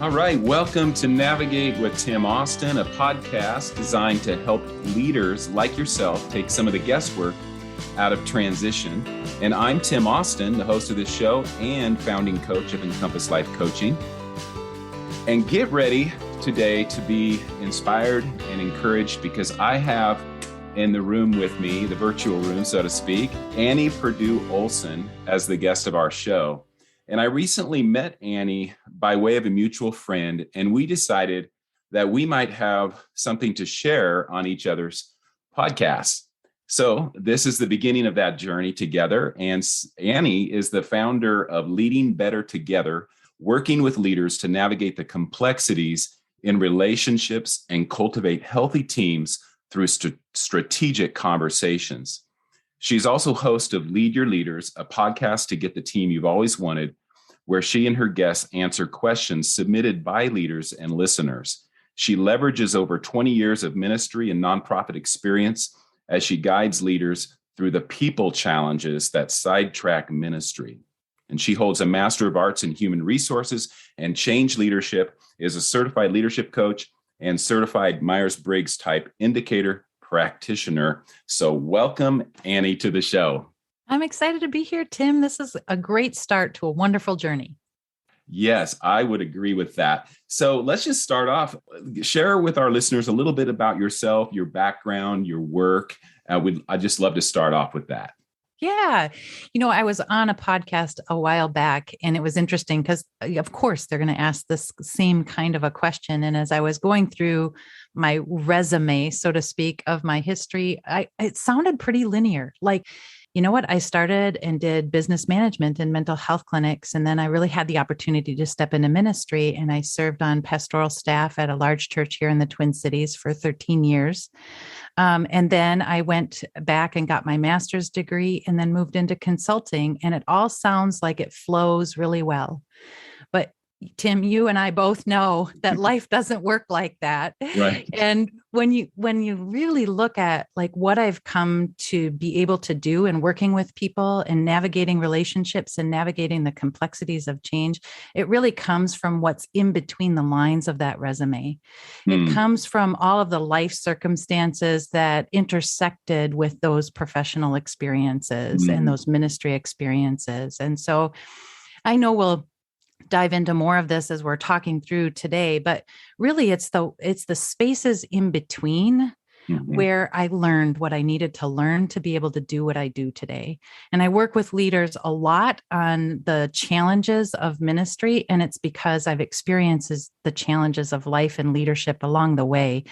All right, welcome to Navigate with Tim Austin, a podcast designed to help leaders like yourself take some of the guesswork out of transition. And I'm Tim Austin, the host of this show and founding coach of Encompass Life Coaching. And get ready today to be inspired and encouraged because I have in the room with me, the virtual room, so to speak, Annie Perdue-Olson as the guest of our show. And I recently met Annie by way of a mutual friend, and we decided that we might have something to share on each other's podcasts. So this is the beginning of that journey together. And Annie is the founder of Leading Better Together, working with leaders to navigate the complexities in relationships and cultivate healthy teams through strategic conversations. She's also host of Lead Your Leaders, a podcast to get the team you've always wanted, where she and her guests answer questions submitted by leaders and listeners. She leverages over 20 years of ministry and nonprofit experience as she guides leaders through the people challenges that sidetrack ministry. And she holds a Master of Arts in Human Resources and Change Leadership, is a certified leadership coach and certified Myers Briggs Type Indicator practitioner. So welcome, Annie, to the show. I'm excited to be here, Tim. This is a great start to a wonderful journey. Yes, I would agree with that. So let's just start off. Share with our listeners a little bit about yourself, your background, your work. I'd just love to start off with that. Yeah. I was on a podcast a while back, and it was interesting because, of course, they're going to ask this same kind of a question. And as I was going through my resume, so to speak, of my history, it sounded pretty linear. Like, you know what? I started and did business management in mental health clinics. And then I really had the opportunity to step into ministry. And I served on pastoral staff at a large church here in the Twin Cities for 13 years. And then I went back and got my master's degree and then moved into consulting. And it all sounds like it flows really well. But Tim, you and I both know that life doesn't work like that. Right. And when you really look at like what I've come to be able to do in working with people and navigating relationships and navigating the complexities of change, it really comes from what's in between the lines of that resume. It comes from all of the life circumstances that intersected with those professional experiences and those ministry experiences. And so I know we'll dive into more of this as we're talking through today, but really it's the spaces in between where I learned what I needed to learn to be able to do what I do today. And I work with leaders a lot on the challenges of ministry, and it's because I've experienced the challenges of life and leadership along the way.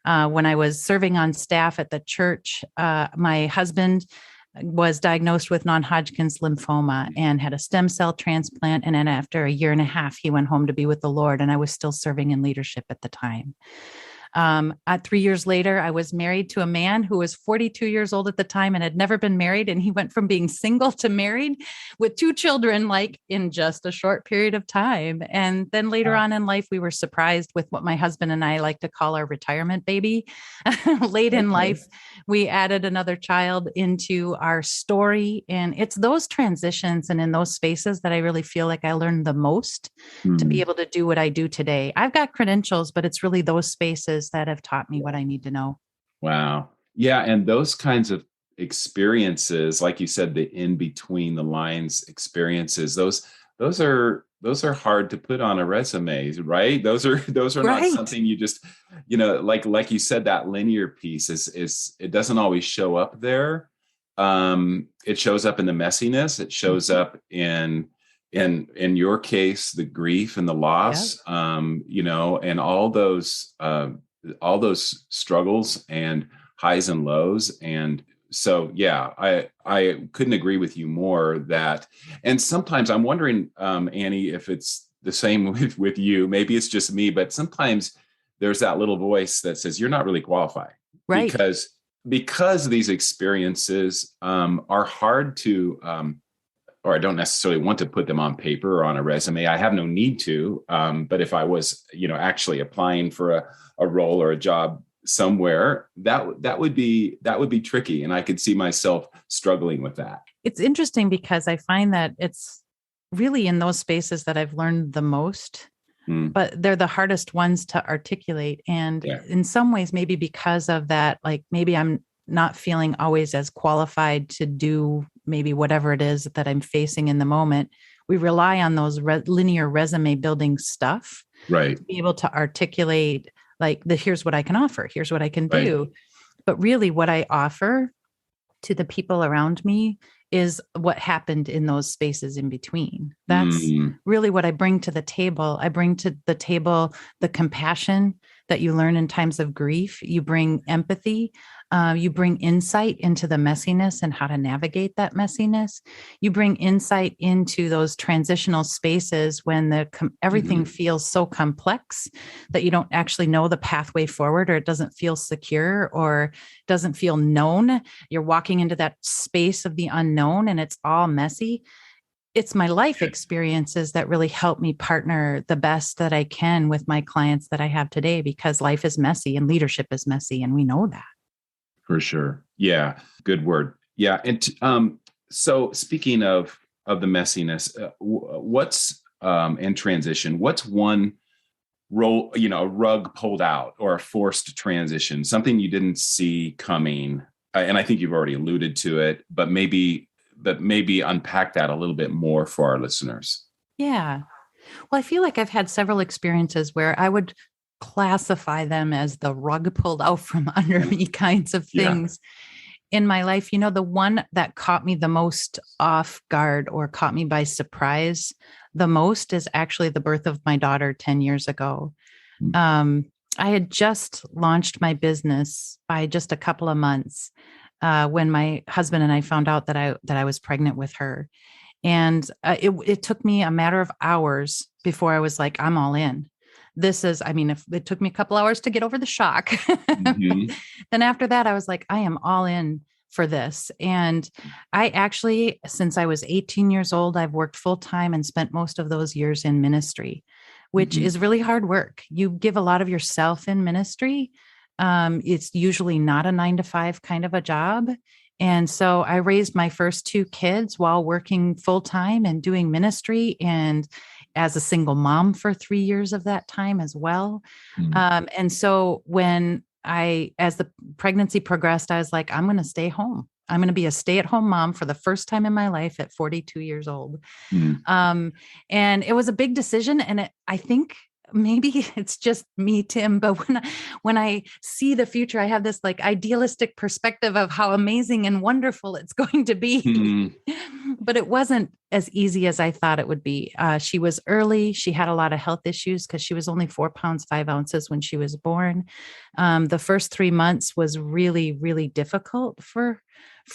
When I was serving on staff at the church, my husband was diagnosed with non-Hodgkin's lymphoma and had a stem cell transplant. And then after a year and a half, he went home to be with the Lord. And I was still serving in leadership at the time. 3 years later, I was married to a man who was 42 years old at the time and had never been married. And he went from being single to married with 2 children, like in just a short period of time. And then later on in life, we were surprised with what my husband and I like to call our retirement baby. Late in life, we added another child into our story. And it's those transitions and in those spaces that I really feel like I learned the most to be able to do what I do today. I've got credentials, but it's really those spaces that have taught me what I need to know. Wow. Yeah. And those kinds of experiences, like you said, the in between the lines experiences, those are hard to put on a resume, right? Those are Right. not something you just, like you said, that linear piece is it doesn't always show up there. It shows up in the messiness. It shows up in your case, the grief and the loss, and all those struggles and highs and lows. And so, yeah, I couldn't agree with you more that, and sometimes I'm wondering, Annie, if it's the same with you, maybe it's just me, but sometimes there's that little voice that says, you're not really qualified. Right. Because these experiences are hard to, or I don't necessarily want to put them on paper or on a resume. I have no need to. But if I was, actually applying for a role or a job somewhere, that would be tricky. And I could see myself struggling with that. It's interesting because I find that it's really in those spaces that I've learned the most but they're the hardest ones to articulate. And Yeah. in some ways, maybe because of that, like maybe I'm not feeling always as qualified to do maybe whatever it is that I'm facing in the moment. We rely on those linear resume building stuff Right. to be able to articulate like here's what I can offer. Here's what I can Right. do. But really what I offer to the people around me is what happened in those spaces in between. That's really what I bring to the table. I bring to the table the compassion that you learn in times of grief. You bring empathy. You bring insight into the messiness and how to navigate that messiness. You bring insight into those transitional spaces when everything feels so complex that you don't actually know the pathway forward, or it doesn't feel secure, or doesn't feel known. You're walking into that space of the unknown and it's all messy. It's my life experiences that really help me partner the best that I can with my clients that I have today, because life is messy and leadership is messy. And we know that. For sure. Yeah. Good word. Yeah. And so speaking of the messiness, what's in transition, what's one role, rug pulled out or a forced transition, something you didn't see coming? And I think you've already alluded to it, but maybe unpack that a little bit more for our listeners. Yeah. Well, I feel like I've had several experiences where I would classify them as the rug pulled out from under me kinds of things in my life. The one that caught me the most off guard or caught me by surprise the most is actually the birth of my daughter 10 years ago. I had just launched my business by just a couple of months when my husband and I found out that I was pregnant with her. And it took me a matter of hours before I was like, I'm all in. If it took me a couple hours to get over the shock, then after that, I was like, I am all in for this. And I actually, since I was 18 years old, I've worked full time and spent most of those years in ministry, which is really hard work. You give a lot of yourself in ministry. It's usually not a 9-to-5 kind of a job. And so I raised my first 2 kids while working full time and doing ministry, and as a single mom for 3 years of that time as well. And so as the pregnancy progressed, I was like, I'm going to stay home. I'm going to be a stay-at-home mom for the first time in my life at 42 years old. And it was a big decision. And I think maybe it's just me, Tim, but when I see the future, I have this like idealistic perspective of how amazing and wonderful it's going to be. But it wasn't as easy as I thought it would be. She was early. She had a lot of health issues because she was only 4 pounds, 5 ounces when she was born. The first 3 months was really, really difficult for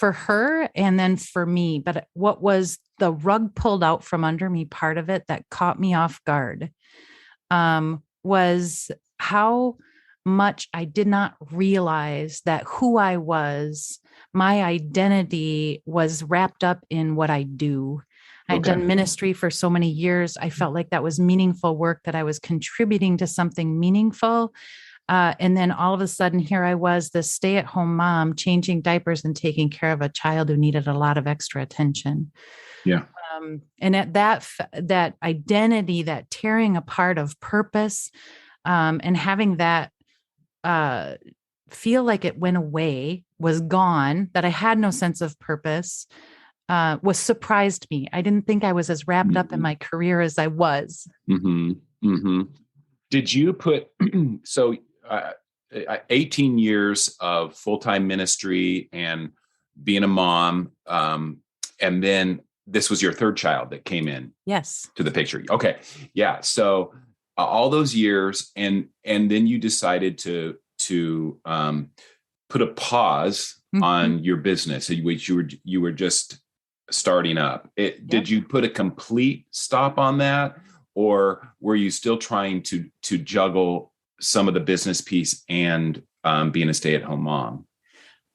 her and then for me. But what was the rug pulled out from under me part of it that caught me off guard was how much I did not realize that who I was, my identity was wrapped up in what I do. I'd done ministry for so many years. I felt like that was meaningful work, that I was contributing to something meaningful. And then all of a sudden, here I was, this stay-at-home mom, changing diapers and taking care of a child who needed a lot of extra attention. Yeah. And at that identity, that tearing apart of purpose, and having that feel like it went away, was gone, that I had no sense of purpose, was surprised me. I didn't think I was as wrapped up in my career as I was. Did you put, 18 years of full-time ministry and being a mom, and then this was your third child that came in to the picture. Okay. Yeah. So all those years, and then you decided to put a pause on your business, which you were just starting up. Did you put a complete stop on that, or were you still trying to juggle some of the business piece and being a stay-at-home mom?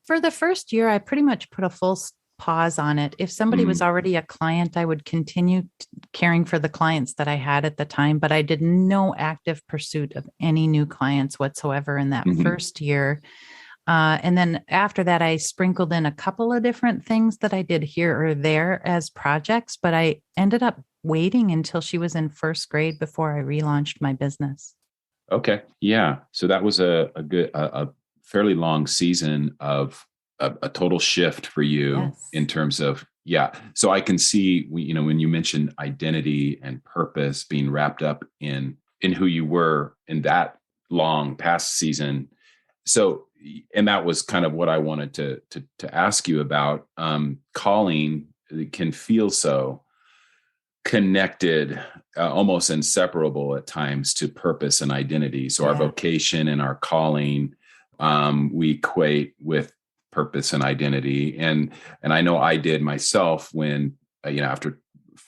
For the first year, I pretty much put a full pause on it. If somebody was already a client, I would continue caring for the clients that I had at the time, but I did no active pursuit of any new clients whatsoever in that first year. And then after that, I sprinkled in a couple of different things that I did here or there as projects, but I ended up waiting until she was in first grade before I relaunched my business. Okay. Yeah. So that was a fairly long season of a total shift for you Yes. in terms of, yeah. So I can see, when you mentioned identity and purpose being wrapped up in who you were in that long past season. So, and that was kind of what I wanted to ask you about. Calling can feel so connected, almost inseparable at times, to purpose and identity. So our Yeah. vocation and our calling, we equate with purpose and identity. And I know I did myself when, after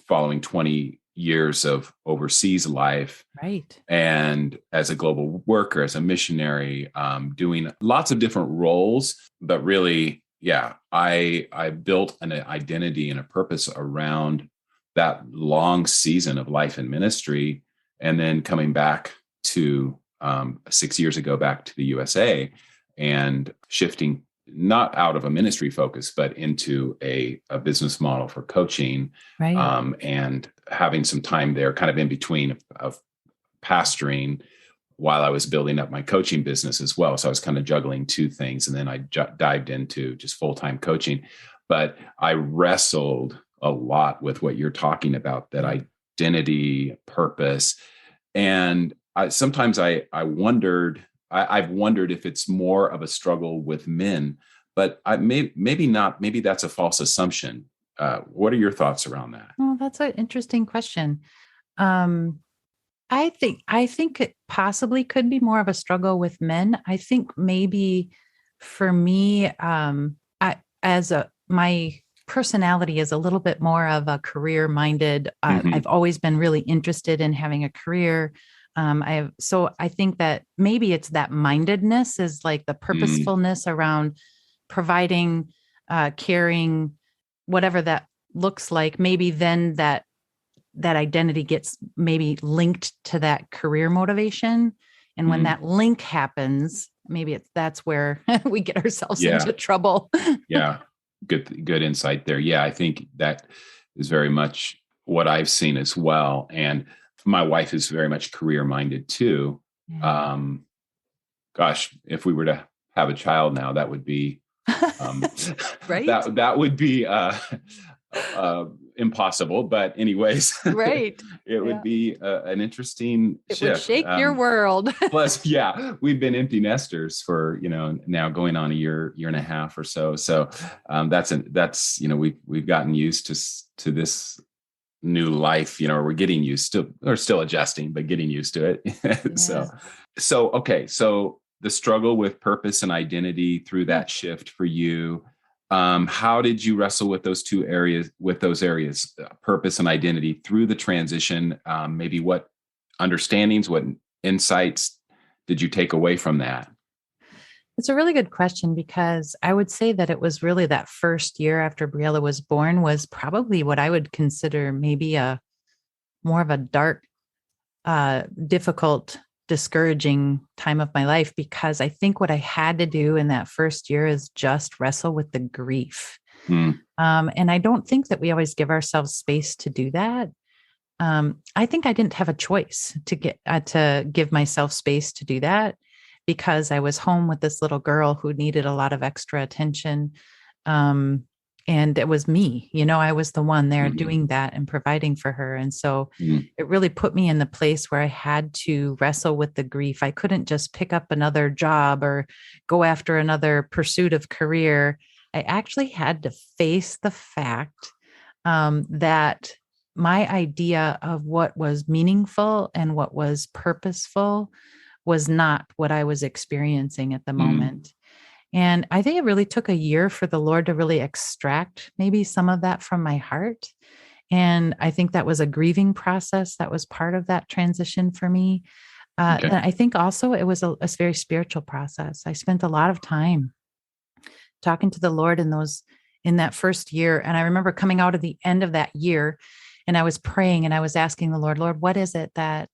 following 20 years of overseas life, Right. and as a global worker, as a missionary, doing lots of different roles, but really, yeah, I built an identity and a purpose around that long season of life and ministry, and then coming back to 6 years ago, back to the USA, and shifting not out of a ministry focus, but into a business model for coaching, Right. and having some time there, kind of in between of pastoring while I was building up my coaching business as well. So I was kind of juggling two things. And then I dived into just full-time coaching. But I wrestled a lot with what you're talking about, that identity, purpose. And sometimes I've wondered if it's more of a struggle with men, but maybe not. Maybe that's a false assumption. What are your thoughts around that? Well, that's an interesting question. Um, I think it possibly could be more of a struggle with men. I think maybe for me, my personality is a little bit more of a career minded. Mm-hmm. I've always been really interested in having a career. So I think that maybe it's that mindedness is like the Mm, purposefulness around providing, caring, whatever that looks like. Maybe then that identity gets maybe linked to that career motivation. And when mm. that link happens, maybe that's where we get ourselves Yeah. into trouble. Yeah. Good insight there. Yeah. I think that is very much what I've seen as well. And my wife is very much career minded too. Yeah. Um, Gosh, if we were to have a child now, that would be, um, Right. that would be, impossible. But anyways, Right. it would Yeah. be an interesting It would shift. shake your world. Plus, yeah, we've been empty nesters for, now going on a year and a half or so. So we've gotten used to this new life. We're getting used to, or still adjusting, but getting used to it. Yeah. Okay, so the struggle with purpose and identity through that shift for you. How did you wrestle with those areas, purpose and identity, through the transition? Maybe what understandings, what insights did you take away from that? It's a really good question, because I would say that it was really that first year after Briella was born was probably what I would consider maybe a more of a dark, difficult, discouraging time of my life, because I think what I had to do in that first year is just wrestle with the grief. Mm, And I don't think that we always give ourselves space to do that. I think I didn't have a choice to give myself space to do that, because I was home with this little girl who needed a lot of extra attention. Um, and it was me, I was the one there mhm, doing that and providing for her. And so mm, it really put me in the place where I had to wrestle with the grief. I couldn't just pick up another job or go after another pursuit of career. I actually had to face the fact, that my idea of what was meaningful and what was purposeful was not what I was experiencing at the mm. moment. And I think it really took a year for the Lord to really extract maybe some of that from my heart. And I think that was a grieving process that was part of that transition for me. Okay. Then I think also it was a very spiritual process. I spent a lot of time talking to the Lord in that first year. And I remember coming out of the end of that year, and I was praying and I was asking the Lord, what is it that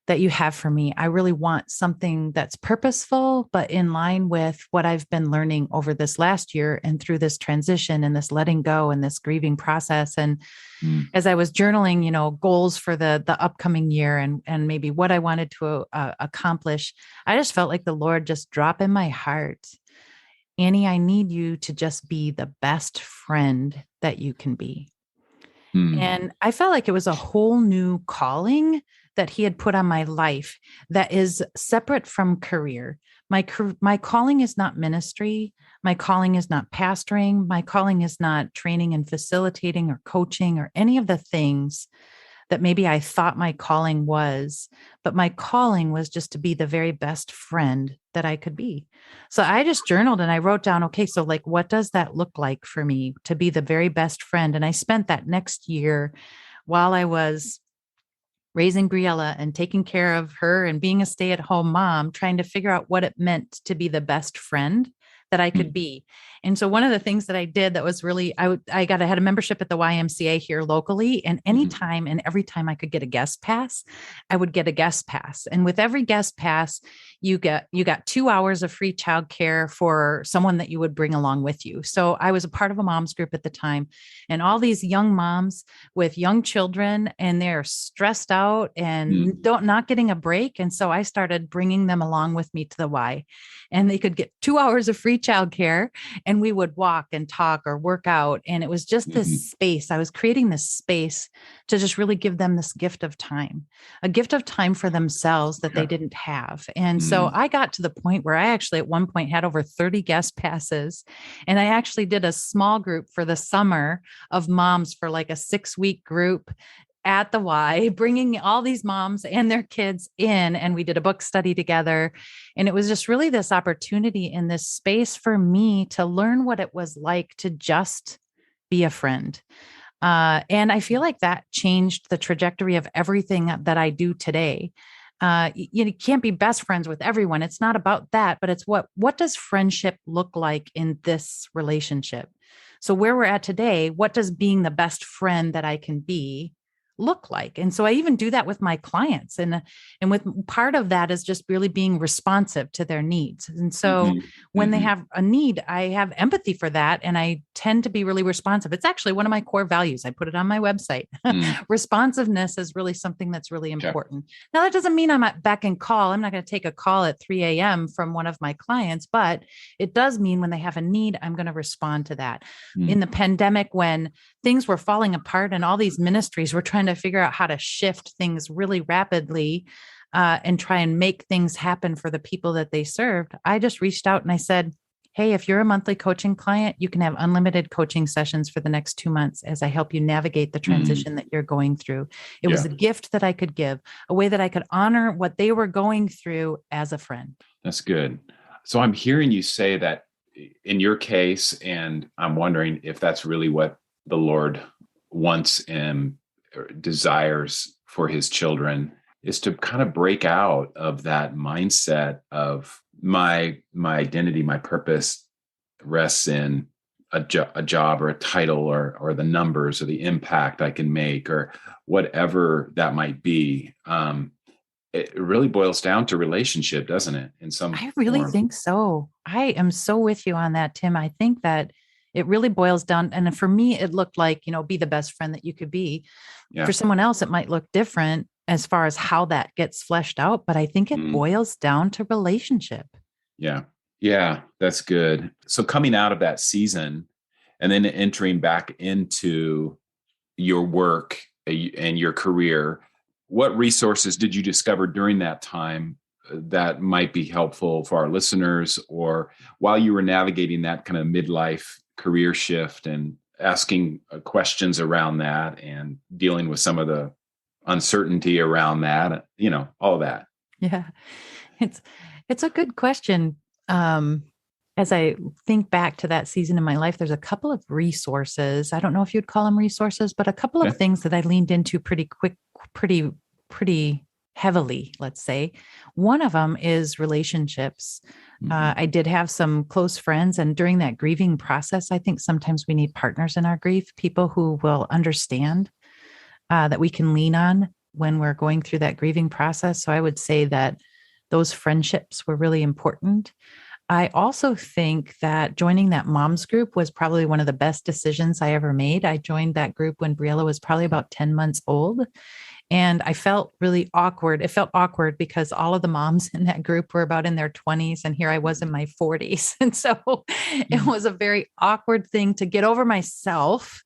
that you have for me. I really want something that's purposeful, but in line with what I've been learning over this last year and through this transition and this letting go and this grieving process. And as I was journaling, goals for the upcoming year and maybe what I wanted to accomplish, I just felt like the Lord just drop in my heart, Annie, I need you to just be the best friend that you can be. And I felt like it was a whole new calling that he had put on my life that is separate from career. My calling is not ministry. My calling is not pastoring. My calling is not training and facilitating or coaching or any of the things that maybe I thought my calling was, but my calling was just to be the very best friend that I could be. So I just journaled and I wrote down, okay, so like, what does that look like for me to be the very best friend? And I spent that next year while I was raising Briella and taking care of her and being a stay-at-home mom, trying to figure out what it meant to be the best friend that I could be. And so one of the things that I did that was really, I had a membership at the YMCA here locally, and anytime and every time I could get a guest pass, I would get a guest pass. And with every guest pass, you got 2 hours of free childcare for someone that you would bring along with you. So I was a part of a mom's group at the time, and all these young moms with young children, and they're stressed out and not getting a break. And so I started bringing them along with me to the Y, and they could get 2 hours of free childcare, and we would walk and talk or work out. And it was just this space. I was creating this space to just really give them this gift of time, a gift of time for themselves that they didn't have. And so I got to the point where I actually at one point had over 30 guest passes. And I actually did a small group for the summer of moms for like a 6-week group at the Y, bringing all these moms and their kids in, and we did a book study together. And it was just really this opportunity in this space for me to learn what it was like to just be a friend. And I feel like that changed the trajectory of everything that I do today. You can't be best friends with everyone. It's not about that, but it's what does friendship look like in this relationship? So where we're at today, what does being the best friend that I can be look like? And so I even do that with my clients. And with part of that is just really being responsive to their needs. And so when they have a need, I have empathy for that. And I tend to be really responsive. It's actually one of my core values. I put it on my website. Responsiveness is really something that's really important. Now, that doesn't mean I'm at beck and call. I'm not going to take a call at 3 a.m. from one of my clients, but it does mean when they have a need, I'm going to respond to that. In the pandemic, when things were falling apart and all these ministries were trying to figure out how to shift things really rapidly and try and make things happen for the people that they served, I just reached out and I said, hey, if you're a monthly coaching client, you can have unlimited coaching sessions for the next 2 months as I help you navigate the transition that you're going through. It was a gift that I could give, a way that I could honor what they were going through as a friend. That's good. So I'm hearing you say that in your case, and I'm wondering if that's really what the Lord wants and desires for his children, is to kind of break out of that mindset of my identity, my purpose rests in a job or a title or the numbers or the impact I can make or whatever that might be. It really boils down to relationship, doesn't it? I really think so. I am so with you on that, Tim. I think that it really boils down. And for me, it looked like, be the best friend that you could be. Yeah. For someone else, it might look different as far as how that gets fleshed out. But I think it boils down to relationship. Yeah. Yeah, that's good. So coming out of that season and then entering back into your work and your career, what resources did you discover during that time that might be helpful for our listeners, or while you were navigating that kind of midlife career shift and asking questions around that and dealing with some of the uncertainty around that, all of that? Yeah, it's a good question. As I think back to that season in my life, there's a couple of resources. I don't know if you'd call them resources, but a couple of things that I leaned into pretty heavily, let's say. One of them is relationships. I did have some close friends, and during that grieving process, I think sometimes we need partners in our grief, people who will understand, that we can lean on, when we're going through that grieving process. So I would say that those friendships were really important. I also think that joining that moms group was probably one of the best decisions I ever made. I joined that group when Briella was probably about 10 months old. And I felt really awkward. It felt awkward because all of the moms in that group were about in their 20s, and here I was in my 40s. And so it was a very awkward thing to get over myself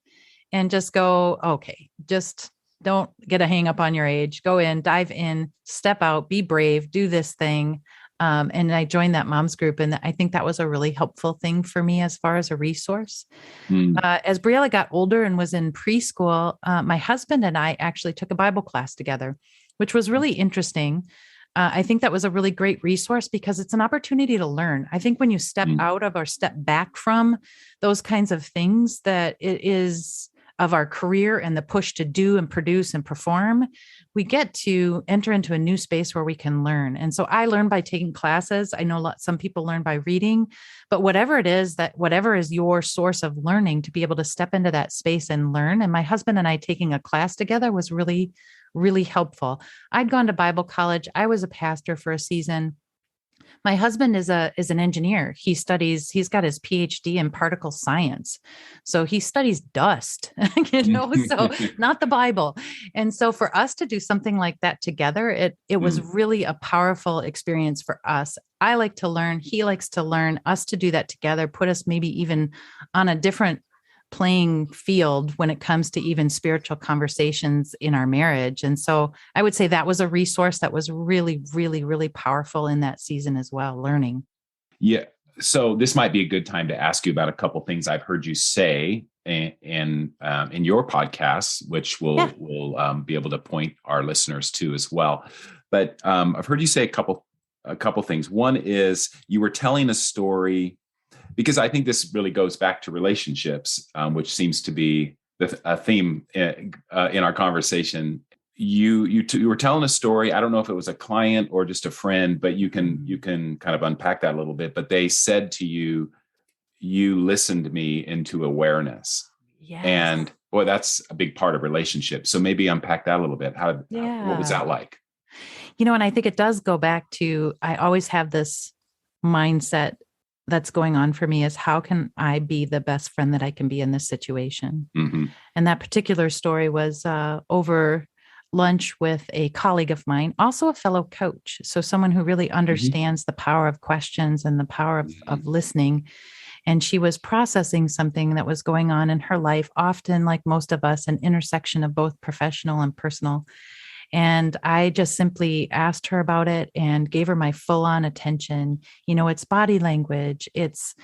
and just go, okay, just don't get a hang up on your age. Go in, dive in, step out, be brave, do this thing. And I joined that moms group. And I think that was a really helpful thing for me as far as a resource. As Briella got older and was in preschool, my husband and I actually took a Bible class together, which was really interesting. I think that was a really great resource because it's an opportunity to learn. I think when you step out of or step back from those kinds of things that it is of our career and the push to do and produce and perform, we get to enter into a new space where we can learn. And so I learn by taking classes. I know some people learn by reading, but whatever it is, that whatever is your source of learning, to be able to step into that space and learn. And my husband and I taking a class together was really, really helpful. I'd gone to Bible college. I was a pastor for a season. My husband is an engineer. He's got his PhD in particle science. So he studies dust, so not the Bible. And so for us to do something like that together, it was really a powerful experience for us. I like to learn. He likes to learn. Us to do that together, put us maybe even on a different playing field when it comes to even spiritual conversations in our marriage. And so I would say that was a resource that was really, really, really powerful in that season as well, learning. Yeah. So this might be a good time to ask you about a couple things I've heard you say in your podcasts, which we'll be able to point our listeners to as well. But I've heard you say a couple things. One is you were telling a story, because I think this really goes back to relationships, which seems to be a theme in our conversation. You were telling a story. I don't know if it was a client or just a friend, but you can kind of unpack that a little bit. But they said to you, "You listened me into awareness." Yes. And boy, that's a big part of relationships. So maybe unpack that a little bit. What was that like? And I think it does go back to, I always have this mindset that's going on for me is, how can I be the best friend that I can be in this situation? Mm-hmm. And that particular story was over lunch with a colleague of mine, also a fellow coach. So someone who really understands the power of questions and the power of listening. And she was processing something that was going on in her life, often, like most of us, an intersection of both professional and personal. And I just simply asked her about it and gave her my full on attention. It's body language. It's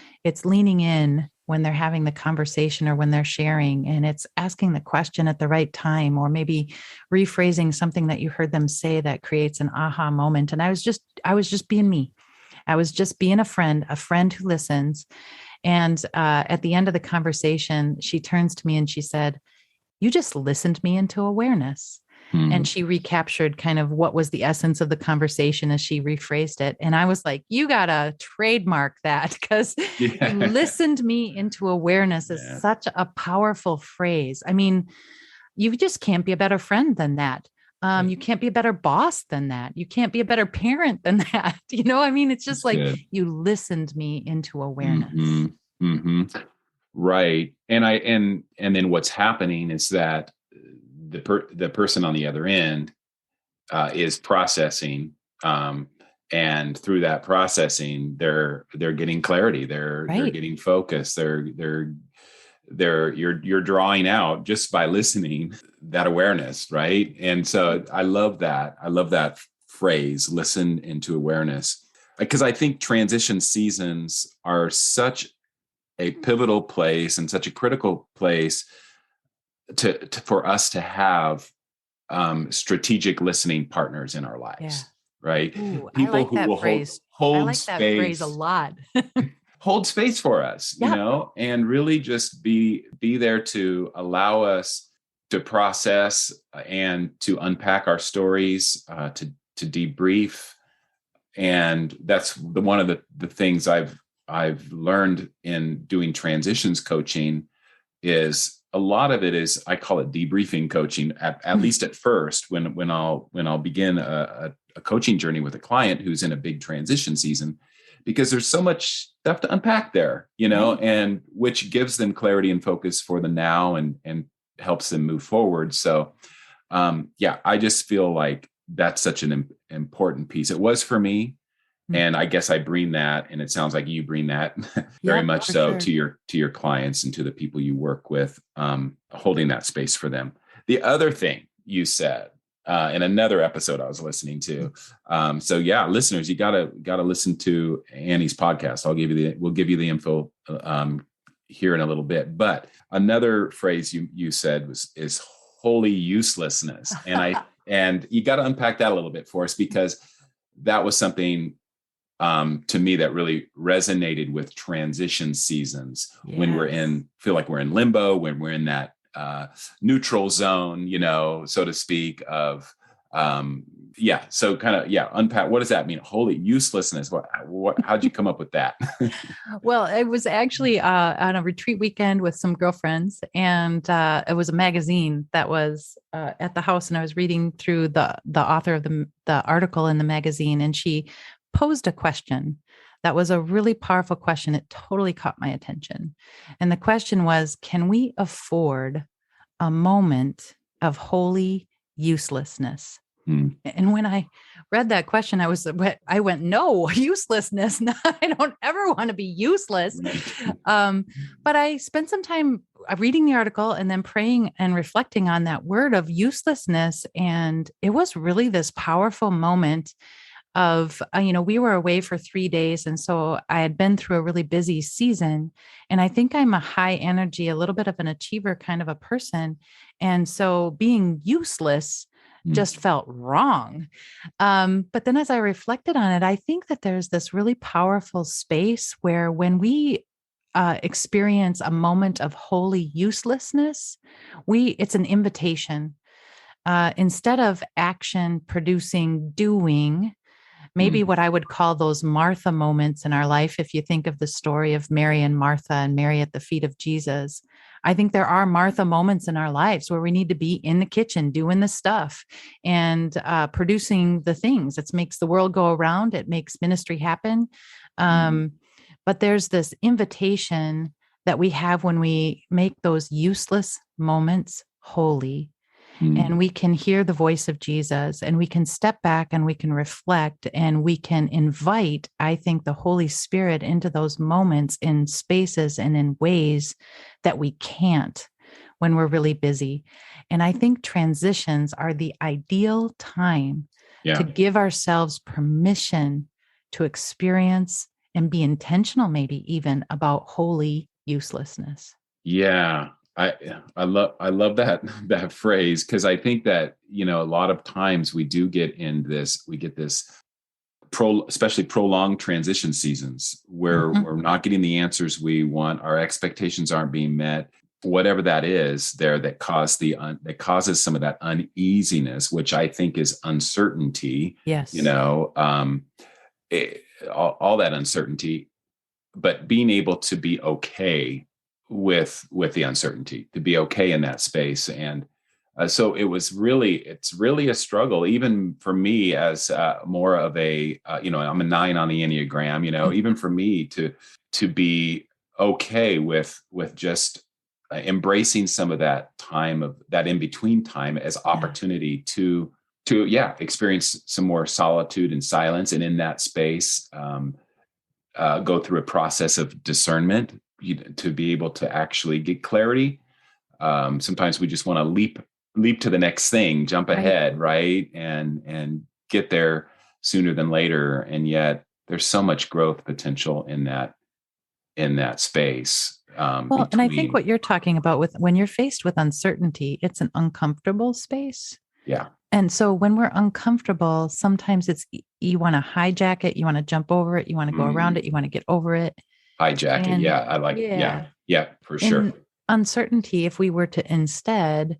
leaning in when they're having the conversation or when they're sharing, and it's asking the question at the right time, or maybe rephrasing something that you heard them say that creates an aha moment. And I was just being me. I was just being a friend who listens. And at the end of the conversation, she turns to me and she said, "You just listened me into awareness." And she recaptured kind of what was the essence of the conversation as she rephrased it. And I was like, you got to trademark that, because you listened me into awareness is such a powerful phrase. I mean, you just can't be a better friend than that. You can't be a better boss than that. You can't be a better parent than that. It's just That's like good. You listened me into awareness. Mm-hmm. Mm-hmm. Right. And then what's happening is that the person on the other end is processing, and through that processing, they're getting clarity. They're getting focus. You're drawing out just by listening that awareness, right? And so I love that. I love that phrase, listen into awareness, because I think transition seasons are such a pivotal place and such a critical place to for us to have strategic listening partners in our lives, right? Ooh, People I like who that will phrase. hold I like space, that phrase a lot. hold space for us, and really just be there to allow us to process and to unpack our stories, to debrief. And that's one of the things I've learned in doing transitions coaching is a lot of it is, I call it debriefing coaching, at least at first, when I'll begin a coaching journey with a client who's in a big transition season, because there's so much stuff to unpack there, Right. and which gives them clarity and focus for the now, and helps them move forward. So I just feel like that's such an important piece. It was for me. And I guess I bring that, and it sounds like you bring that very Yep, much for so sure. to your clients and to the people you work with, holding that space for them. The other thing you said in another episode I was listening to, so yeah, listeners, you gotta listen to Annie's podcast. We'll give you the info here in a little bit. But another phrase you said is holy uselessness, and you got to unpack that a little bit for us, because that was something to me that really resonated with transition seasons, when Yes. feel like we're in limbo, when we're in that neutral zone, so to speak, of so kind of, unpack, what does that mean? Holy uselessness. How'd you come up with that? Well, it was actually on a retreat weekend with some girlfriends, and it was a magazine that was at the house, and I was reading through the author of the article in the magazine, and she posed a question that was a really powerful question. It totally caught my attention, and the question was, "Can we afford a moment of holy uselessness?" Hmm. And when I read that question, I went, no, uselessness. No, I don't ever want to be useless. Right. But I spent some time reading the article and then praying and reflecting on that word of uselessness. And it was really this powerful moment of, we were away for 3 days. And so I had been through a really busy season. And I think I'm a high energy, a little bit of an achiever kind of a person. And so being useless just felt wrong. But then as I reflected on it, I think that there's this really powerful space where when we experience a moment of holy uselessness, it's an invitation. Instead of action producing doing, maybe Mm. what I would call those Martha moments in our life. If you think of the story of Mary and Martha and Mary at the feet of Jesus, I think there are Martha moments in our lives where we need to be in the kitchen doing the stuff and producing the things. It makes the world go around. It makes ministry happen. Mm. But there's this invitation that we have when we make those useless moments holy, Mm. and we can hear the voice of Jesus, and we can step back and we can reflect, and we can invite, I think, the Holy Spirit into those moments in spaces and in ways that we can't when we're really busy. And I think transitions are the ideal time to Yeah. give ourselves permission to experience and be intentional, maybe even about holy uselessness. Yeah. I love that phrase, because I think that, a lot of times we get this especially prolonged transition seasons where Mhm. we're not getting the answers we want, our expectations aren't being met, whatever that is there that that causes some of that uneasiness, which I think is uncertainty, you Yes. know, all that uncertainty, but being able to be okay with the uncertainty, to be okay in that space. And so it's really a struggle, even for me, as more of I'm a 9 on the Enneagram, even for me to be okay with just embracing some of that time, of that in between time, as Yeah. opportunity to experience some more solitude and silence, and in that space, go through a process of discernment, to be able to actually get clarity. Sometimes we just want to leap to the next thing, jump Right. ahead, right, and get there sooner than later. And yet, there's so much growth potential in that space, Well, and I think between. what you're talking about with when you're faced with uncertainty, it's an uncomfortable space. Yeah, And so when we're uncomfortable, sometimes you want to hijack it, you want to jump over it, you want to go around mm, it, you want to get over it. hijack it. And Yeah, I like. Yeah, yeah, yeah, for sure. in uncertainty, if we were to instead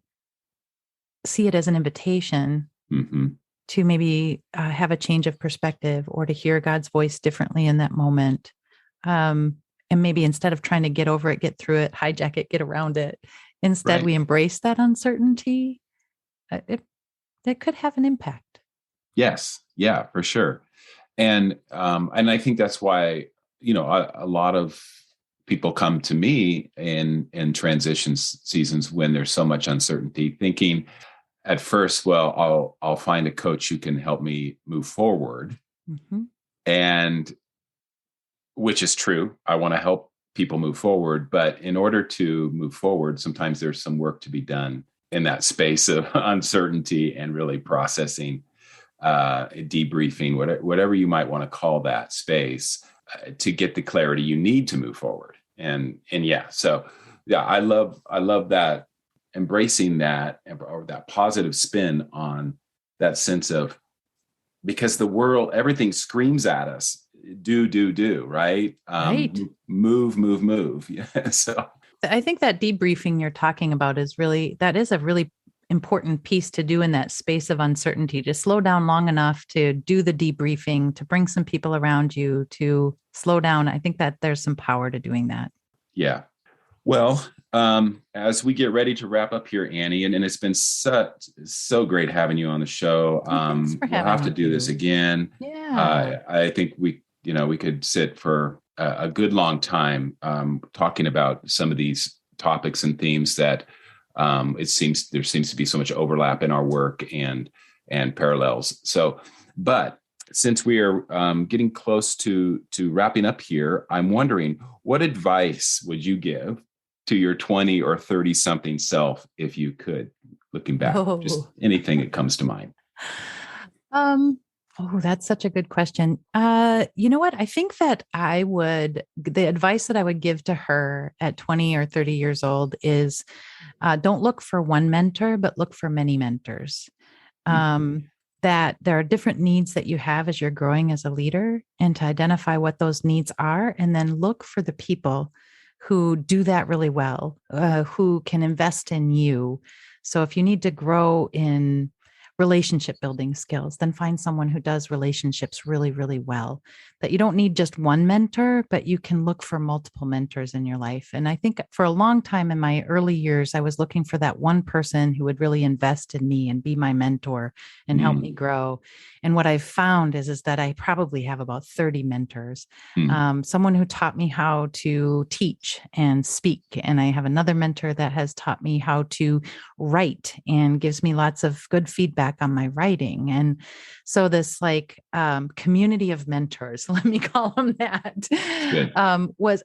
see it as an invitation Hmm. to maybe have a change of perspective or to hear God's voice differently in that moment. And maybe instead of trying to get over it, get through it, hijack it, get around it, instead Right. we embrace that uncertainty, it could have an impact. Yes. Yeah, for sure. And I think that's why, a lot of people come to me in transition seasons when there's so much uncertainty, thinking at first, well, I'll find a coach who can help me move forward. Mm-hmm. And which is true. I want to help people move forward, but in order to move forward, sometimes there's some work to be done in that space of uncertainty and really processing, debriefing, whatever you might want to call that space, to get the clarity you need to move forward. And yeah, so yeah, I love that, embracing that, or that positive spin on that sense of, because the world, everything screams at us, do, right? Right. Move. Yeah. So I think that debriefing you're talking about that is a really important piece to do in that space of uncertainty, to slow down long enough to do the debriefing, to bring some people around you to slow down. I think that there's some power to doing that. yeah. Well, as we get ready to wrap up here, Annie, and it's been so great having you on the show. Well, thanks for We'll having have to me do this too. again. Yeah. I think we could sit for a good long time, talking about some of these topics and themes that, there seems to be so much overlap in our work and parallels. So, but since we are, getting close to wrapping up here, I'm wondering, what advice would you give to your 20 or 30 something self, if you could, looking back? Just Oh. anything that comes to mind. Um, oh, that's such a good question. You know what? I think that the advice that I would give to her at 20 or 30 years old is, don't look for one mentor, but look for many mentors. Mm. That there are different needs that you have as you're growing as a leader, and to identify what those needs are, and then look for the people who do that really well, who can invest in you. So if you need to grow in relationship building skills, then find someone who does relationships really, really well. That you don't need just one mentor, but you can look for multiple mentors in your life. And I think for a long time in my early years, I was looking for that one person who would really invest in me and be my mentor and help me Mm. grow. And what I've found is that I probably have about 30 mentors. Mm. Someone who taught me how to teach and speak. And I have another mentor that has taught me how to write and gives me lots of good feedback on my writing. And so this community of mentors, let me call them that, Good.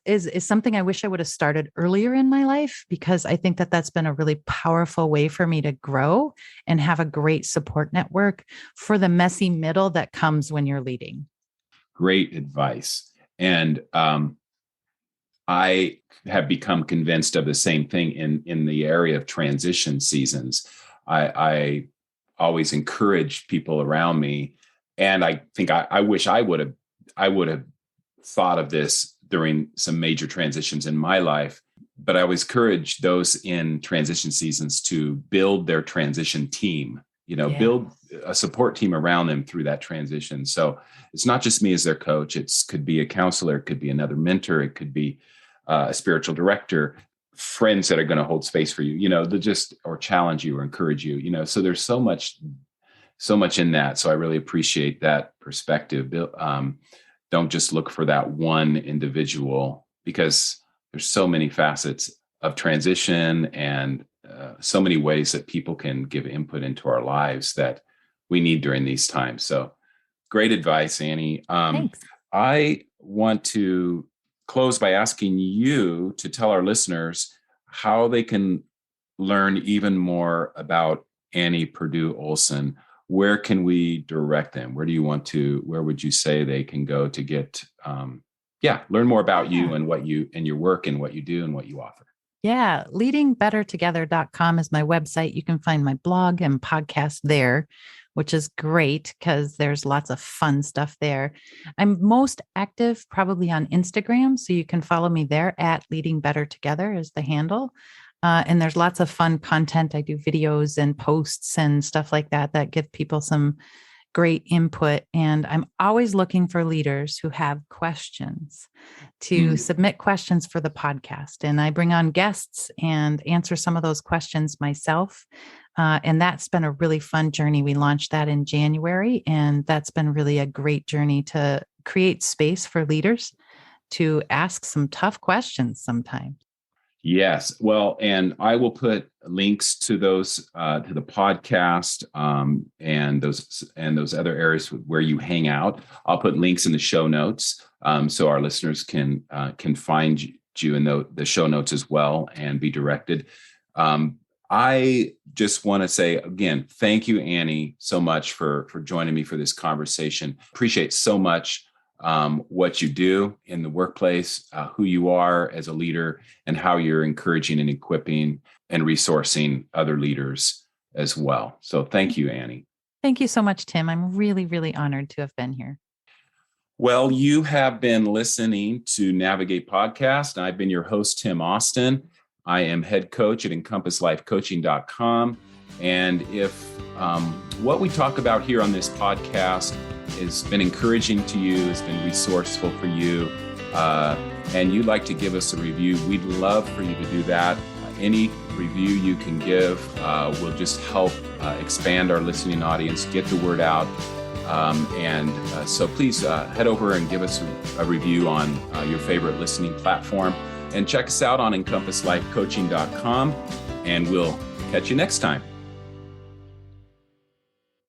is something I wish I would have started earlier in my life, because I think that that's been a really powerful way for me to grow and have a great support network for the messy middle that comes when you're leading. Great advice. And I have become convinced of the same thing in the area of transition seasons. I always encourage people around me, and I think I wish I would have thought of this during some major transitions in my life. But I always encourage those in transition seasons to build their transition team. Yeah. Build a support team around them through that transition. So it's not just me as their coach. It could be a counselor, it could be another mentor, it could be a spiritual director, friends that are going to hold space for you, or challenge you or encourage you, so there's so much in that. So I really appreciate that perspective. Don't just look for that one individual, because there's so many facets of transition, and so many ways that people can give input into our lives that we need during these times. So great advice, Annie. Thanks. I want to close by asking you to tell our listeners how they can learn even more about Annie Perdue-Olson. Where can we direct them? Where would you say they can go to get, learn more about you Yeah. and your work and what you do and what you offer? Yeah. Leadingbettertogether.com is my website. You can find my blog and podcast there, which is great because there's lots of fun stuff there. I'm most active probably on Instagram, so you can follow me there at Leading Better Together is the handle. And there's lots of fun content. I do videos and posts and stuff like that give people some great input. And I'm always looking for leaders who have questions to submit questions for the podcast. And I bring on guests and answer some of those questions myself. And that's been a really fun journey. We launched that in January, and that's been really a great journey to create space for leaders to ask some tough questions sometimes. Yes. Well, and I will put links to those to the podcast and those other areas where you hang out. I'll put links in the show notes so our listeners can find you in the show notes as well and be directed. I just want to say again, thank you, Annie, so much for joining me for this conversation. Appreciate so much what you do in the workplace, who you are as a leader, and how you're encouraging and equipping and resourcing other leaders as well. So thank you, Annie. Thank you so much, Tim. I'm really, really honored to have been here. Well, you have been listening to Navigate Podcast, and I've been your host, Tim Austin. I am head coach at EncompassLifeCoaching.com. And if what we talk about here on this podcast has been encouraging to you, has been resourceful for you, and you'd like to give us a review, we'd love for you to do that. Any review you can give will just help expand our listening audience, get the word out. So please head over and give us a review on your favorite listening platform, and check us out on EncompassLifeCoaching.com, and we'll catch you next time.